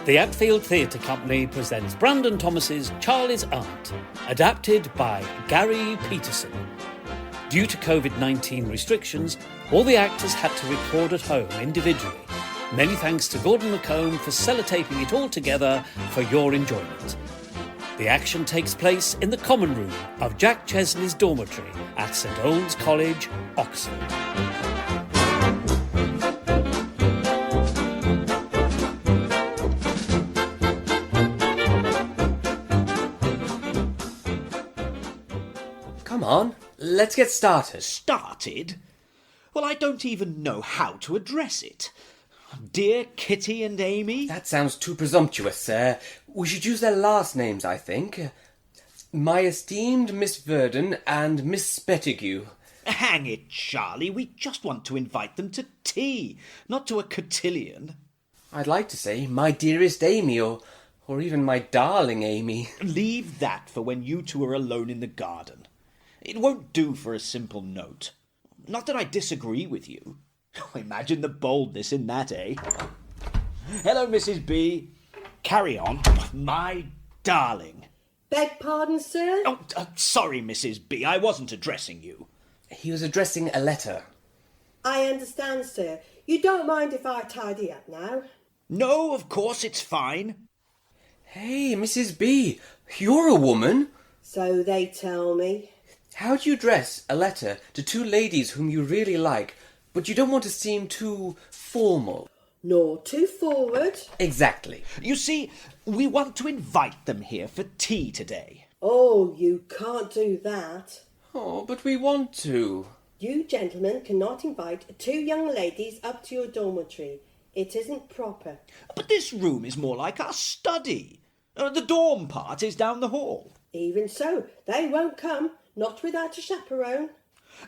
The Atfield Theatre Company presents Brandon Thomas's Charley's Aunt, adapted by Gary Peterson. Due to COVID-19 restrictions, all the actors had to record at home individually. Many thanks to Gordon McComb for sellotaping it all together for your enjoyment. The action takes place in the common room of Jack Chesney's dormitory at St Old's College, Oxford. Come on, let's get started. Started? Well, I don't even know how to address it. Dear Kitty and Amy? That sounds too presumptuous, sir. We should use their last names, I think. My esteemed Miss Verdon and Miss Pettigrew. Hang it, Charley. We just want to invite them to tea, not to a cotillion. I'd like to say my dearest Amy, or even my darling Amy. Leave that for when you two are alone in the garden. It won't do for a simple note. Not that I disagree with you. Imagine the boldness in that, eh? Hello, Mrs. B. Carry on. My darling. Beg pardon, sir? Oh, sorry, Mrs. B. I wasn't addressing you. He was addressing a letter. I understand, sir. You don't mind if I tidy up now? No, of course it's fine. Hey, Mrs. B, you're a woman. So they tell me. How do you address a letter to two ladies whom you really like, but you don't want to seem too formal? Nor too forward. Exactly. You see, we want to invite them here for tea today. Oh, you can't do that. Oh, but we want to. You gentlemen cannot invite two young ladies up to your dormitory. It isn't proper. But this room is more like our study. The dorm part is down the hall. Even so, they won't come, not without a chaperone.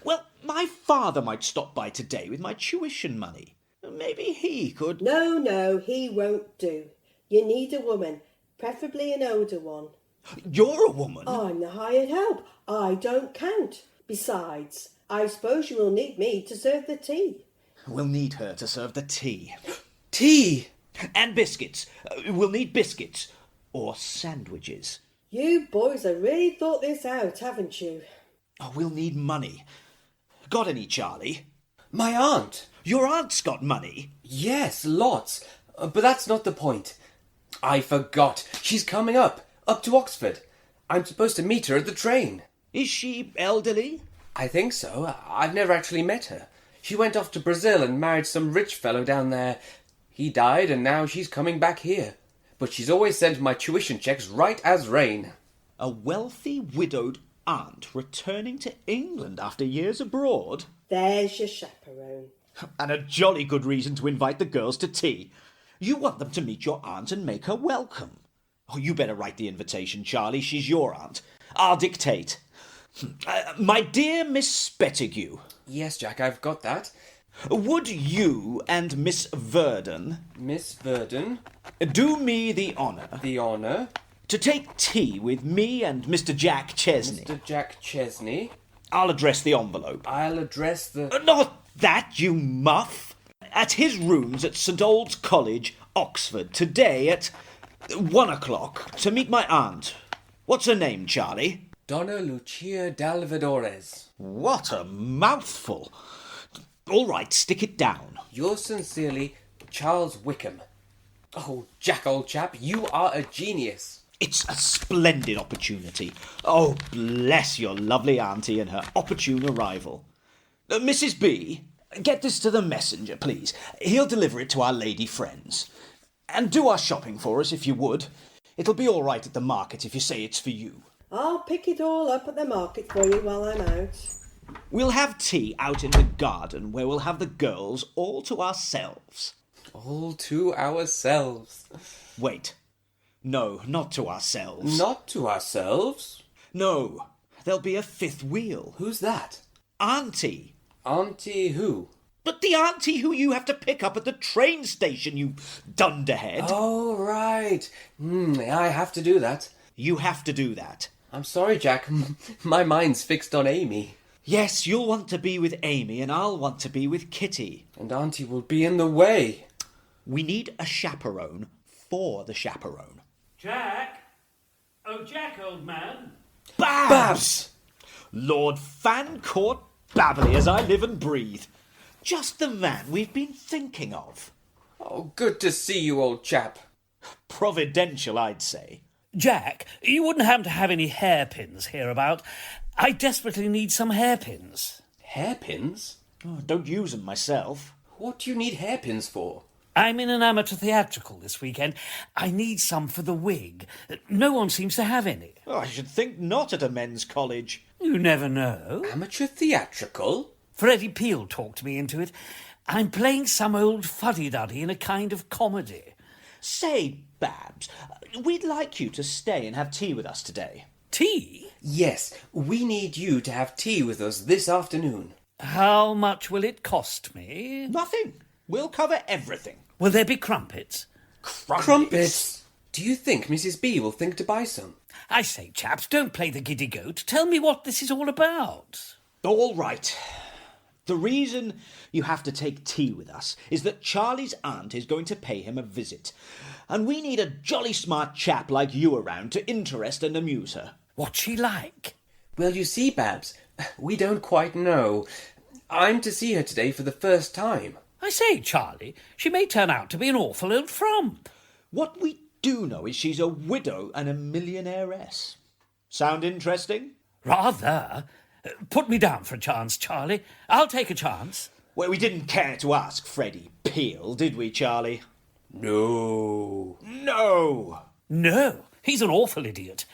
Well, my father might stop by today with my tuition money. Maybe he could... No, he won't do. You need a woman, preferably an older one. You're a woman? I'm the hired help. I don't count. Besides, I suppose you will need me to serve the tea. We'll need her to serve the tea. Tea! And biscuits. We'll need biscuits. Or sandwiches. You boys have really thought this out, haven't you? Oh, we'll need money. Got any, Charley? My aunt. Your aunt's got money? Yes, lots. But that's not the point. I forgot. She's coming up to Oxford. I'm supposed to meet her at the train. Is she elderly? I think so. I've never actually met her. She went off to Brazil and married some rich fellow down there. He died and now she's coming back here. But she's always sent my tuition checks right as rain. A wealthy widowed aunt returning to England after years abroad? There's your chaperone. And a jolly good reason to invite the girls to tea. You want them to meet your aunt and make her welcome. Oh, you better write the invitation, Charley. She's your aunt. I'll dictate. My dear Miss Pettigrew. Yes, Jack, I've got that. Would you and Miss Verdon... Miss Verdon... do me the honour... The honour... to take tea with me and Mr. Jack Chesney. Mr. Jack Chesney... I'll address the envelope. I'll address the... Not that, you muff! At his rooms at St Old's College, Oxford, today at 1 o'clock, to meet my aunt. What's her name, Charley? Donna Lucia d'Alvadores. What a mouthful! All right, stick it down. Yours sincerely, Charles Wickham. Oh, Jack, old chap, you are a genius. It's a splendid opportunity. Oh, bless your lovely auntie and her opportune arrival. Mrs. B, get this to the messenger, please. He'll deliver it to our lady friends. And do our shopping for us, if you would. It'll be all right at the market if you say it's for you. I'll pick it all up at the market for you while I'm out. We'll have tea out in the garden where we'll have the girls all to ourselves. All to ourselves. Wait. No, not to ourselves. Not to ourselves? No, there'll be a fifth wheel. Who's that? Auntie. Auntie who? But the auntie who you have to pick up at the train station, you dunderhead. Oh, right. I have to do that. You have to do that. I'm sorry, Jack. My mind's fixed on Amy. Yes, you'll want to be with Amy and I'll want to be with Kitty. And Auntie will be in the way. We need a chaperone for the chaperone. Jack? Oh, Jack, old man. Babs! Lord Fancourt Babley, as I live and breathe. Just the man we've been thinking of. Oh, good to see you, old chap. Providential, I'd say. Jack, you wouldn't happen to have any hairpins hereabout? I desperately need some hairpins. Hairpins? Oh, don't use 'em myself. What do you need hairpins for? I'm in an amateur theatrical this weekend. I need some for the wig. No one seems to have any. Oh, I should think not at a men's college. You never know. Amateur theatrical? Freddie Peel talked me into it. I'm playing some old fuddy-duddy in a kind of comedy. Say, Babs, we'd like you to stay and have tea with us today. Tea? Yes, we need you to have tea with us this afternoon. How much will it cost me? Nothing. We'll cover everything. Will there be crumpets? Crumpets? Do you think Mrs. B will think to buy some? I say, chaps, don't play the giddy goat. Tell me what this is all about. All right. The reason you have to take tea with us is that Charlie's aunt is going to pay him a visit, and we need a jolly smart chap like you around to interest and amuse her. What's she like? Well, you see, Babs, we don't quite know. I'm to see her today for the first time. I say, Charlie, she may turn out to be an awful old frump. What we do know is she's a widow and a millionairess. Sound interesting? Rather. Put me down for a chance, Charlie. I'll take a chance. Well, we didn't care to ask Freddie Peel, did we, Charlie? No. No! No, he's an awful idiot.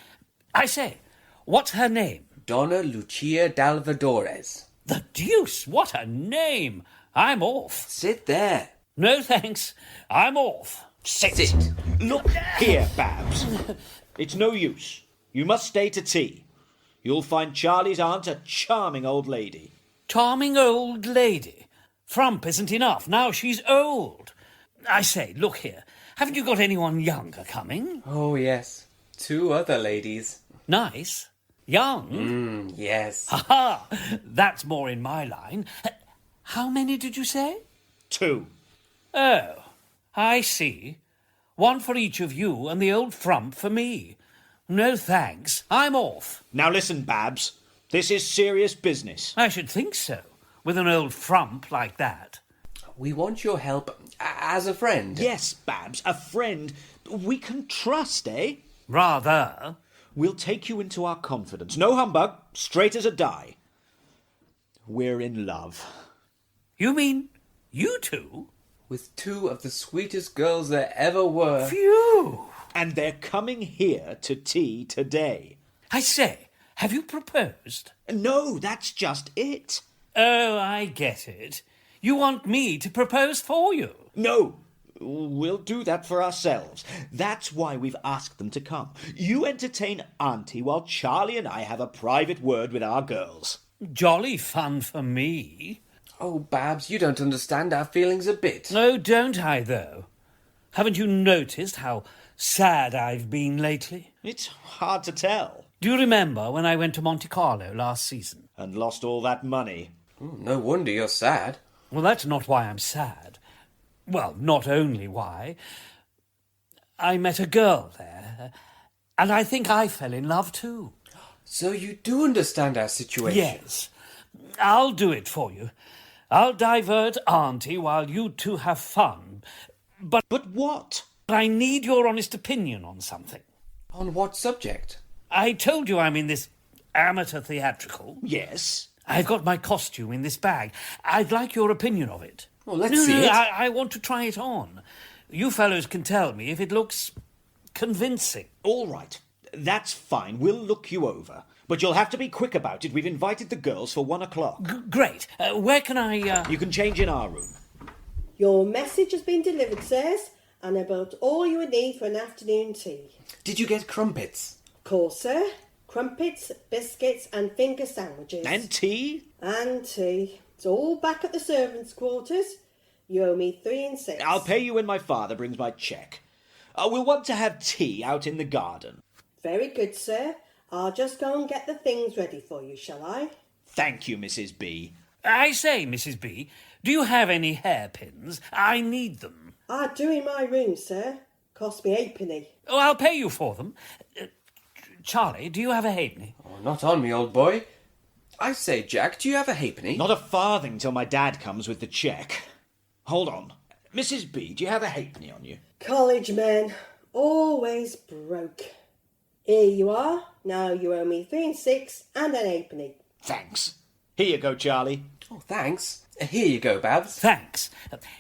I say, what's her name? Donna Lucia d'Alvadores. The deuce, what a name! I'm off. Sit there. No thanks, I'm off. Sit. Look here, Babs. It's no use. You must stay to tea. You'll find Charlie's aunt a charming old lady. Charming old lady. Frump isn't enough, now she's old. I say, look here, haven't you got anyone younger coming? Oh, yes. 2 other ladies. Nice. Young? Yes. Ha ha! That's more in my line. How many did you say? 2. Oh, I see. 1 for each of you and the old frump for me. No thanks, I'm off. Now listen, Babs. This is serious business. I should think so, with an old frump like that. We want your help as a friend. Yes, Babs, a friend we can trust, eh? Rather. We'll take you into our confidence. No humbug, straight as a die. We're in love. You mean you two? With 2 of the sweetest girls there ever were. Phew! And they're coming here to tea today. I say, have you proposed? No, that's just it. Oh, I get it. You want me to propose for you? No, we'll do that for ourselves. That's why we've asked them to come. You entertain Auntie while Charlie and I have a private word with our girls. Jolly fun for me. Oh, Babs, you don't understand our feelings a bit. No, don't I, though? Haven't you noticed how sad I've been lately? It's hard to tell. Do you remember when I went to Monte Carlo last season? And lost all that money. No wonder you're sad. Well, that's not why I'm sad. Well, not only why. I met a girl there, and I think I fell in love too. So you do understand our situation? Yes. I'll do it for you. I'll divert Auntie while you two have fun. But what? I need your honest opinion on something. On what subject? I told you I'm in this amateur theatrical. Yes. I've got my costume in this bag. I'd like your opinion of it. Well, let's see it. I want to try it on. You fellows can tell me if it looks convincing. All right. That's fine. We'll look you over. But you'll have to be quick about it. We've invited the girls for 1 o'clock. Great. Where can I... You can change in our room. Your message has been delivered, sirs, and I bought all you would need for an afternoon tea. Did you get crumpets? Of course, sir. Crumpets, biscuits and finger sandwiches. And tea? And tea. It's all back at the servants' quarters. You owe me 3 and 6. I'll pay you when my father brings my cheque. We'll want to have tea out in the garden. Very good, sir. I'll just go and get the things ready for you, shall I? Thank you, Mrs. B. I say, Mrs. B, do you have any hairpins? I need them. I do in my room, sir. Cost me 8p. Oh, I'll pay you for them. Charlie, do you have a halfpenny? Oh, not on me, old boy. I say, Jack, do you have a halfpenny? Not a farthing till my dad comes with the cheque. Hold on. Mrs. B, do you have a halfpenny on you? College men, always broke. Here you are. Now you owe me 3 and 6 and an 8p. Thanks. Here you go, Charlie. Oh, thanks. Here you go, Babs. Thanks.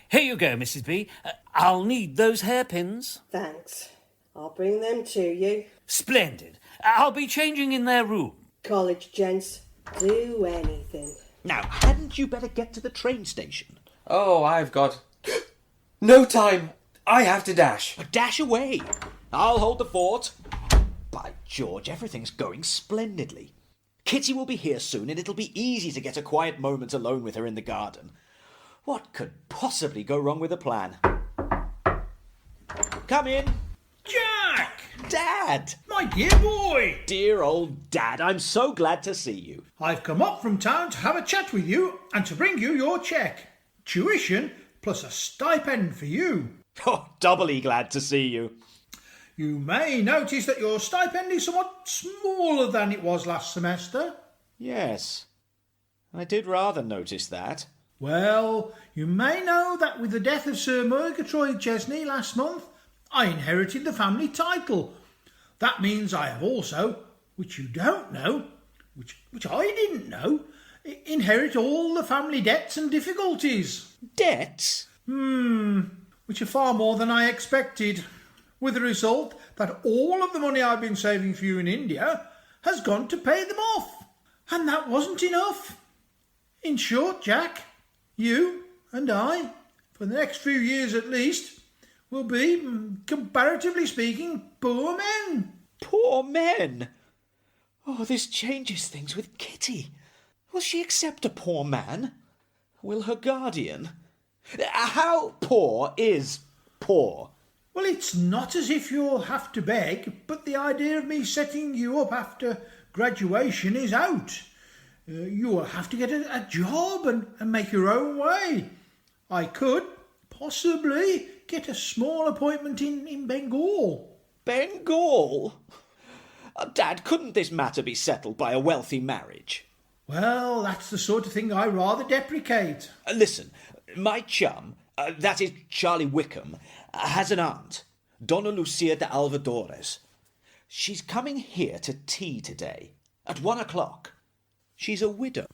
Here you go, Mrs. B. I'll need those hairpins. Thanks. I'll bring them to you. Splendid. I'll be changing in their room. College gents, do anything. Now, hadn't you better get to the train station? Oh, I've got no time. I have to dash. Dash away. I'll hold the fort. By George, everything's going splendidly. Kitty will be here soon, and it'll be easy to get a quiet moment alone with her in the garden. What could possibly go wrong with the plan? Come in. Jack! Dad! My dear boy! Dear old Dad, I'm so glad to see you. I've come up from town to have a chat with you and to bring you your cheque. Tuition plus a stipend for you. Oh, doubly glad to see you. You may notice that your stipend is somewhat smaller than it was last semester. Yes, I did rather notice that. Well, you may know that with the death of Sir Murgatroyd Chesney last month, I inherited the family title. That means I have also, which you don't know, which I didn't know, inherit all the family debts and difficulties. Debts? Which are far more than I expected, with the result that all of the money I've been saving for you in India has gone to pay them off. And that wasn't enough. In short, Jack, you and I, for the next few years at least, will be, comparatively speaking, poor men. Poor men? Oh, this changes things with Kitty. Will she accept a poor man? Will her guardian? How poor is poor? Well, it's not as if you'll have to beg, but the idea of me setting you up after graduation is out. You will have to get a job and make your own way. I could possibly get a small appointment in Bengal. Bengal? Dad, couldn't this matter be settled by a wealthy marriage? Well, that's the sort of thing I rather deprecate. Listen, my chum, that is Charley Wickham, has an aunt, Donna Lucia de Alvadores. She's coming here to tea today, at 1 o'clock. She's a widow.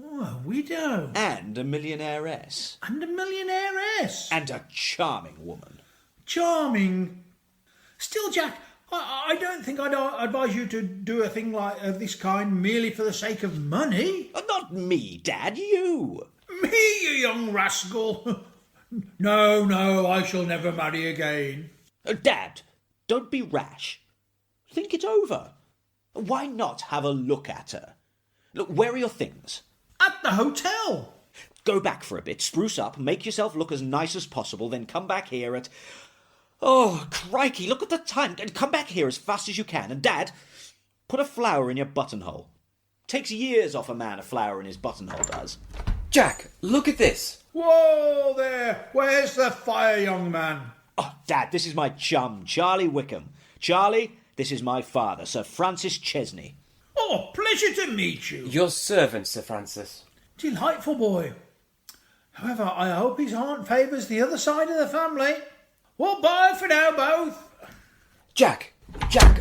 Oh, a widow. And a millionairess. And a millionairess. And a charming woman. Charming. Still, Jack, I don't think I'd advise you to do a thing like this kind merely for the sake of money. Not me, Dad, you. Me, you young rascal. No, I shall never marry again. Dad, don't be rash. Think it over. Why not have a look at her? Look, where are your things? At the hotel. Go back for a bit, spruce up, make yourself look as nice as possible, then come back here at... Oh, crikey, look at the time. Come back here as fast as you can. And, Dad, put a flower in your buttonhole. Takes years off a man, a flower in his buttonhole does. Jack, look at this. Whoa there. Where's the fire, young man? Oh, Dad, this is my chum, Charley Wickham. Charlie, this is my father, Sir Francis Chesney. Oh, pleasure to meet you. Your servant, Sir Francis. Delightful boy. However, I hope his aunt favours the other side of the family. Well, bye for now, both. Jack,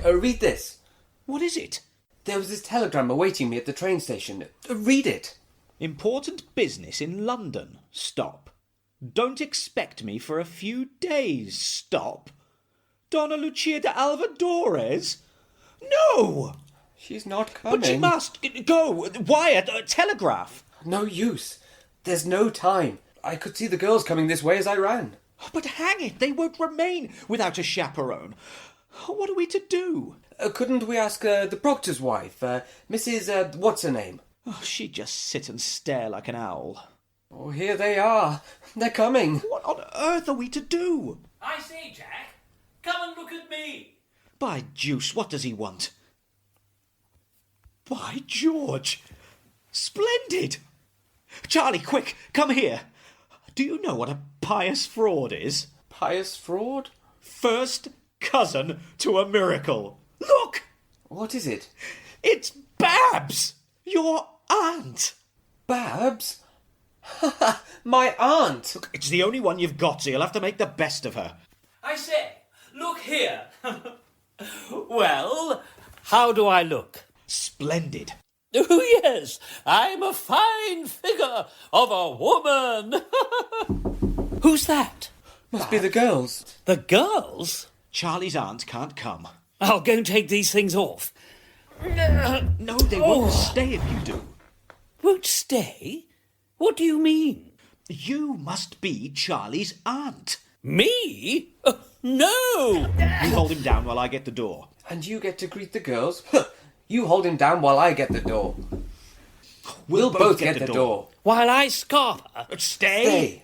read this. What is it? There was this telegram awaiting me at the train station. Read it. Important business in London. Stop. Don't expect me for a few days. Stop. Donna Lucia de Alvadores? No! She's not coming. But she must. Go. Wire. Telegraph. No use. There's no time. I could see the girls coming this way as I ran. But hang it, they won't remain without a chaperone. What are we to do? Couldn't we ask the proctor's wife, Mrs. what's her name? Oh, she'd just sit and stare like an owl. Oh, here they are. They're coming. What on earth are we to do? I say, Jack, come and look at me. By Juice, what does he want? By George! Splendid! Charlie, quick, come here. Do you know what a pious fraud is? Pious fraud? First cousin to a miracle. Look! What is it? It's Babs! Your aunt! Babs? My aunt! It's the only one you've got, so you'll have to make the best of her. I say, look here. Well, how do I look? Splendid. Oh, yes, I'm a fine figure of a woman. Who's that? Must be the girls. The girls? Charlie's aunt can't come. I'll go and take these things off. No, they won't stay if you do. Won't stay? What do you mean? You must be Charlie's aunt. Me? No! You hold him down while I get the door. And you get to greet the girls? You hold him down while I get the door. We'll both get the door. While I scarp her. Stay. Hey,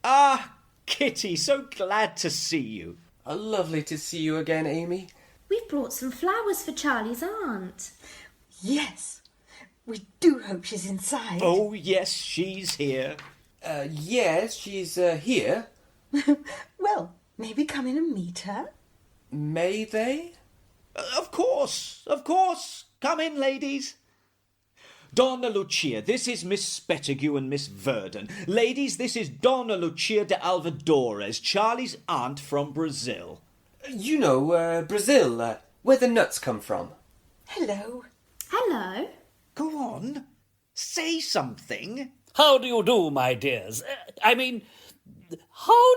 Ah, Kitty, so glad to see you. lovely to see you again, Amy. We've brought some flowers for Charlie's aunt. Yes, we do hope she's inside. Oh, yes, she's here. Yes, she's here. Well, maybe come in and meet her. May they? Of course, of course. Come in, ladies. Donna Lucia, this is Miss Spettigue and Miss Verdon. Ladies, this is Donna Lucia de Alvadores, Charlie's aunt from Brazil. You know, Brazil, where the nuts come from. Hello. Hello. Go on, say something. How do you do, my dears? How do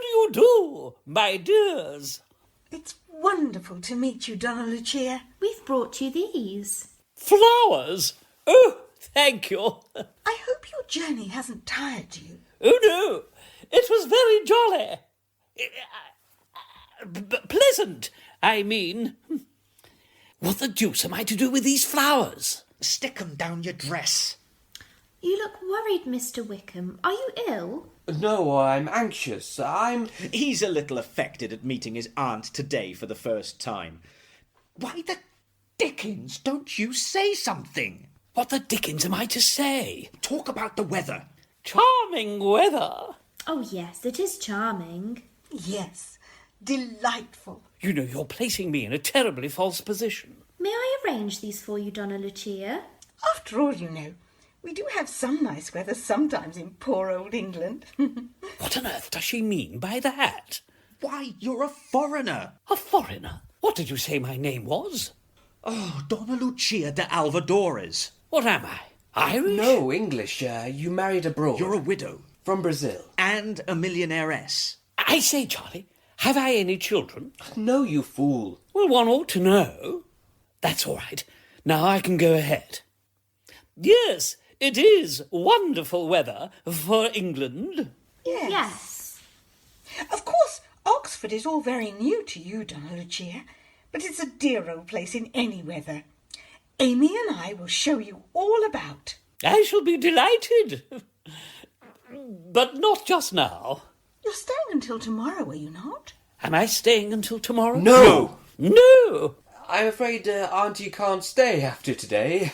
you do, my dears? It's wonderful to meet you, Donna Lucia. We've brought you these. Flowers? Oh, thank you. I hope your journey hasn't tired you. Oh, no. It was very jolly. Pleasant, I mean. What the deuce am I to do with these flowers? Stick 'em down your dress. You look worried, Mr. Wickham. Are you ill? No, I'm anxious. He's a little affected at meeting his aunt today for the first time. Why the dickens don't you say something? What the dickens am I to say? Talk about the weather. Charming weather. Oh, yes, it is charming. Yes, delightful. You know, you're placing me in a terribly false position. May I arrange these for you, Donna Lucia? After all, you know, we do have some nice weather sometimes in poor old England. What on earth does she mean by that? Why, you're a foreigner. A foreigner? What did you say my name was? Oh, Donna Lucia de Alvadores. What am I? Irish? No, English. You married abroad. You're a widow. From Brazil. And a millionairess. I say, Charlie, have I any children? No, you fool. Well, one ought to know. That's all right. Now I can go ahead. Yes, it is wonderful weather for England. Yes. Yes. Of course, Oxford is all very new to you, Donna Lucia, but it's a dear old place in any weather. Amy and I will show you all about. I shall be delighted. But not just now. You're staying until tomorrow, are you not? Am I staying until tomorrow? No. No! I'm afraid Auntie can't stay after today.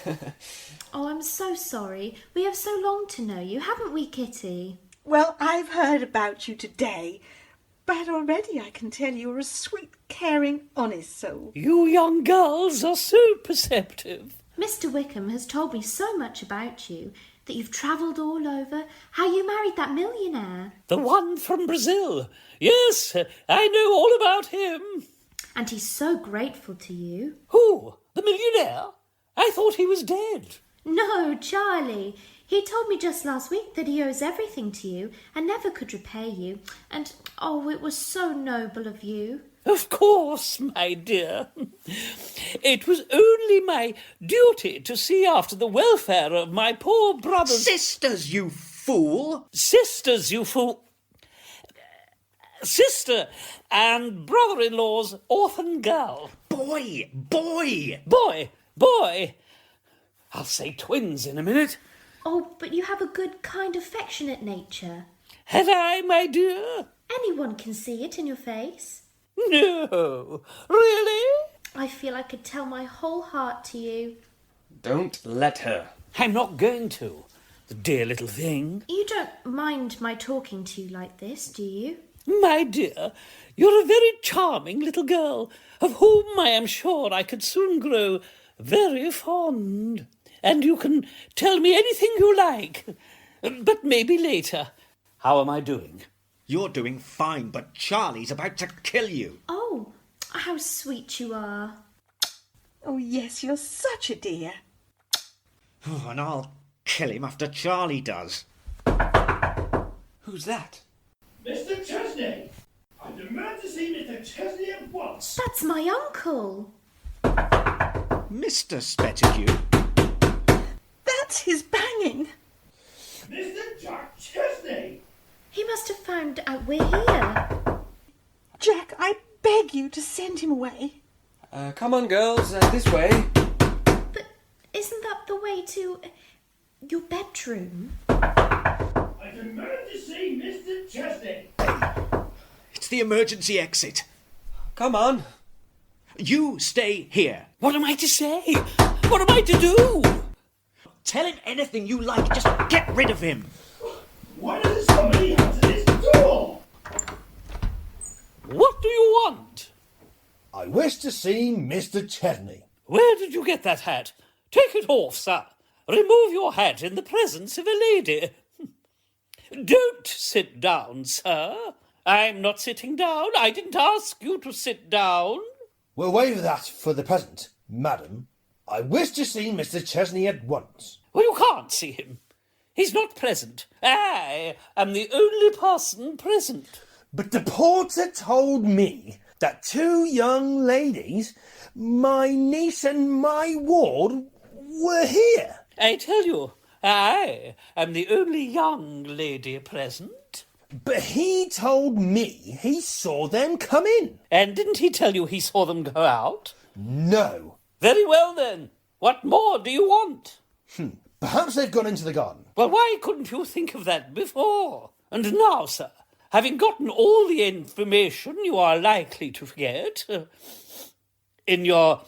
Oh, I'm so sorry. We have so long to know you, haven't we, Kitty? Well, I've heard about you today, but already I can tell you're a sweet, caring, honest soul. You young girls are so perceptive. Mr. Wickham has told me so much about you, that you've travelled all over, how you married that millionaire. The one from Brazil. Yes, I know all about him. And he's so grateful to you. Who? The millionaire? I thought he was dead. No, Charlie. He told me just last week that he owes everything to you and never could repay you. And, oh, it was so noble of you. Of course, my dear. It was only my duty to see after the welfare of my poor brothers. Sisters, you fool! Sisters, you fool. Sister and brother-in-law's orphan girl. Boy! Boy. I'll say twins in a minute. Oh, but you have a good, kind, affectionate nature. Had I, my dear? Anyone can see it in your face. No. Really? I feel I could tell my whole heart to you. Don't let her. I'm not going to. The dear little thing. You don't mind my talking to you like this, do you? My dear, you're a very charming little girl, of whom I am sure I could soon grow very fond. And you can tell me anything you like, but maybe later. How am I doing? You're doing fine, but Charlie's about to kill you. Oh, how sweet you are. Oh, yes, you're such a dear. Oh, and I'll kill him after Charlie does. Who's that? Mr. Chesney! I demand to see Mr. Chesney at once. That's my uncle. Mr. Spettigue. That's his banging. Mr. Jack Chesney! He must have found out we're here. Jack, I beg you to send him away. Come on, girls, this way. But isn't that the way to your bedroom? I demand to see Mr. Chesney! It's the emergency exit. Come on. You stay here. What am I to say? What am I to do? Tell him anything you like. Just get rid of him. Why does somebody answer this door? What do you want? I wish to see Mr. Chesney. Where did you get that hat? Take it off, sir. Remove your hat in the presence of a lady. Don't sit down, sir. I'm not sitting down. I didn't ask you to sit down. We'll waive that for the present, madam. I wish to see Mr. Chesney at once. Well, you can't see him. He's not present. I am the only person present. But the porter told me that two young ladies, my niece and my ward, were here. I tell you, I am the only young lady present. But he told me he saw them come in. And didn't he tell you he saw them go out? No. Very well, then. What more do you want? Perhaps they've gone into the garden. Well, why couldn't you think of that before? And now, sir, having gotten all the information you are likely to forget, in your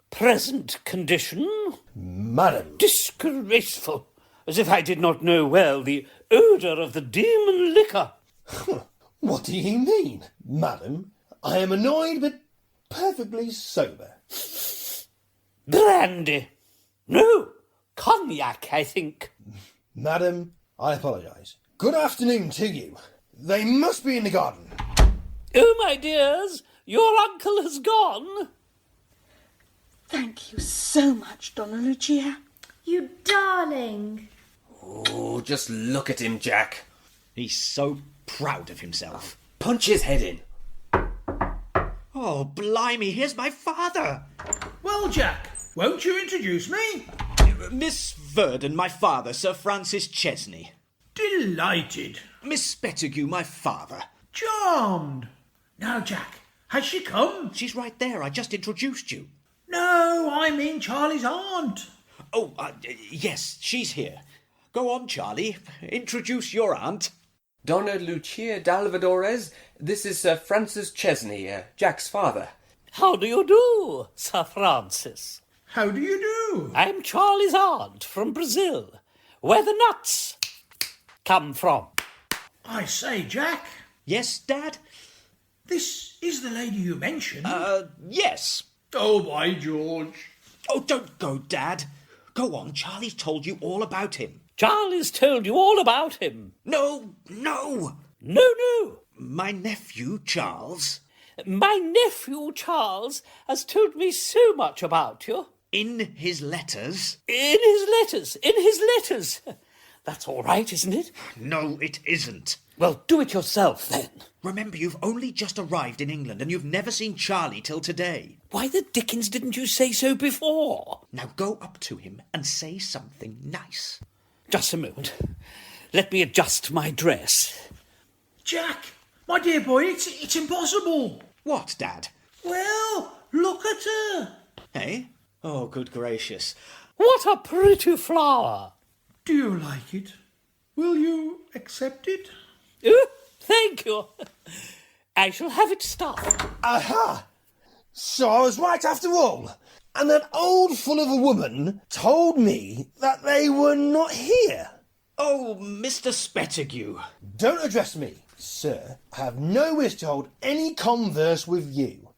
present condition... Madam. Disgraceful! As if I did not know well the odour of the demon liquor. What do you mean, madam? I am annoyed but perfectly sober. Brandy. No, cognac, I think. Madam, I apologise. Good afternoon to you. They must be in the garden. Oh, my dears, your uncle has gone. Thank you so much, Donna Lucia. You darling. Oh, just look at him, Jack. He's so proud of himself. Punch his head in. Oh, blimey, here's my father. Well, Jack, won't you introduce me? Miss Verdon, my father, Sir Francis Chesney. Delighted. Miss Spettigue, my father. Charmed. Now, Jack, has she come? She's right there. I just introduced you. No, I mean Charlie's aunt. Oh, yes, she's here. Go on, Charlie. Introduce your aunt. Donna Lucia d'Alvadores, this is Sir Francis Chesney, Jack's father. How do you do, Sir Francis? How do you do? I'm Charlie's aunt from Brazil, where the nuts come from. I say, Jack, Yes, Dad? this is the lady you mentioned. Yes. Oh, by George. Oh, don't go, Dad. Go on, Charlie's told you all about him. Charlie's told you all about him. No. No. My nephew, Charles. My nephew Charles has told me so much about you. In his letters. In his letters. That's all right, isn't it? No, it isn't. Well, do it yourself, then. Remember, you've only just arrived in England and you've never seen Charlie till today. Why the dickens didn't you say so before? Now go up to him and say something nice. Just a moment. Let me adjust my dress. Jack, my dear boy, it's impossible. What, Dad? Well, look at her. Eh? Oh, good gracious. What a pretty flower. Do you like it? Will you accept it? Oh, thank you. I shall have it stuffed. Aha! So I was right after all. And that old fool of a woman told me that they were not here. Oh, Mr. Spettigue. Don't address me. Sir, I have no wish to hold any converse with you.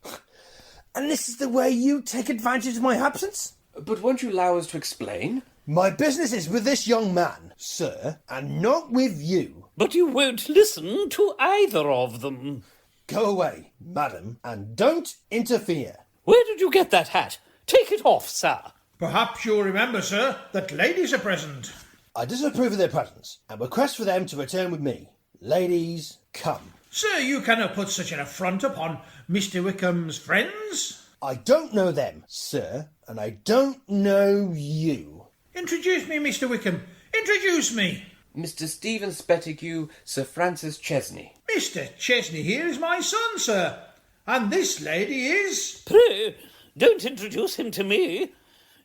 And this is the way you take advantage of my absence? But won't you allow us to explain? My business is with this young man, sir, and not with you. But you won't listen to either of them. Go away, madam, and don't interfere. Where did you get that hat? Take it off, sir. Perhaps you'll remember, sir, that ladies are present. I disapprove of their presence and request for them to return with me. Ladies, come. Sir, you cannot put such an affront upon Mr. Wickham's friends. I don't know them, sir, and I don't know you. Introduce me, Mr. Wickham. Introduce me. Mr. Stephen Spettigue, Sir Francis Chesney. Mr. Chesney here is my son, sir. And this lady is... Pray, don't introduce him to me.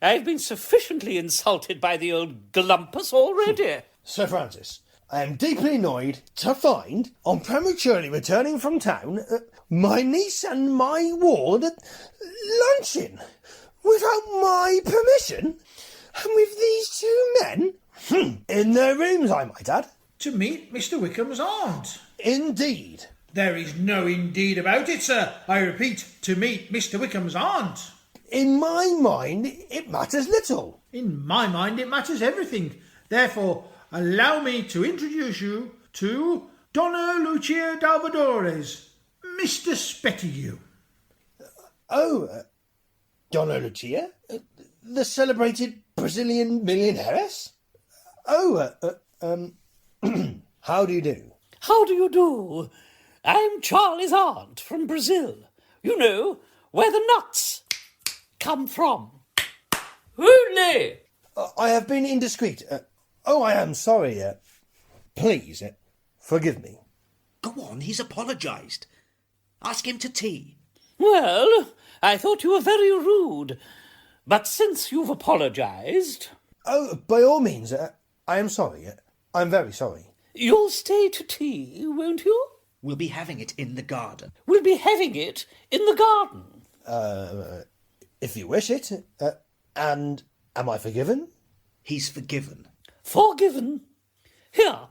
I've been sufficiently insulted by the old glumpus already. Sir Francis, I am deeply annoyed to find, on prematurely returning from town, my niece and my ward lunching without my permission, and with these two men in their rooms, I might add. To meet Mr. Wickham's aunt. Indeed. There is no indeed about it, sir. I repeat, to meet Mr. Wickham's aunt. In my mind, it matters little. In my mind, it matters everything. Therefore, allow me to introduce you to Donna Lucia d'Alvadores, Mr. Spettigue. Donna Lucia? The celebrated Brazilian millionairess? How do you do? How do you do? I'm Charley's aunt from Brazil. You know, where the nuts come from. Holy! I have been indiscreet. I am sorry. Please, forgive me. Go on, he's apologised. Ask him to tea. Well, I thought you were very rude. But since you've apologised... Oh, by all means, I am sorry. I'm very sorry. You'll stay to tea, won't you? We'll be having it in the garden. We'll be having it in the garden. If you wish it. And am I forgiven? He's forgiven. Forgiven? Here,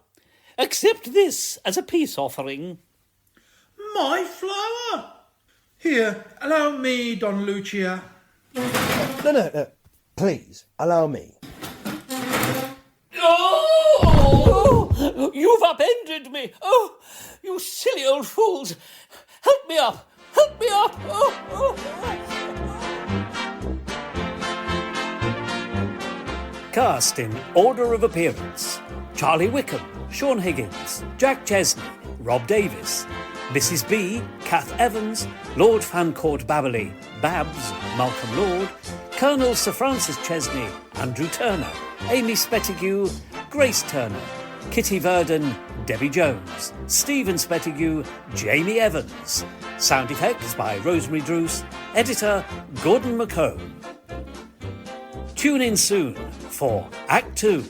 accept this as a peace offering. My flower! Here, allow me, Don Lucia. No. Please, allow me. Oh! You've upended me! Oh, you silly old fools! Help me up! Help me up! Oh. Cast in order of appearance: Charley Wickham, Sean Higgins, Jack Chesney, Rob Davis, Mrs. B, Kath Evans, Lord Fancourt Babberley, Babs, Malcolm Lord, Colonel Sir Francis Chesney, Andrew Turner, Amy Spettigue, Grace Turner, Kitty Verdon, Debbie Jones, Stephen Spettigue, Jamie Evans. Sound effects by Rosemary Druce. Editor Gordon McComb. Tune in soon for Act 2.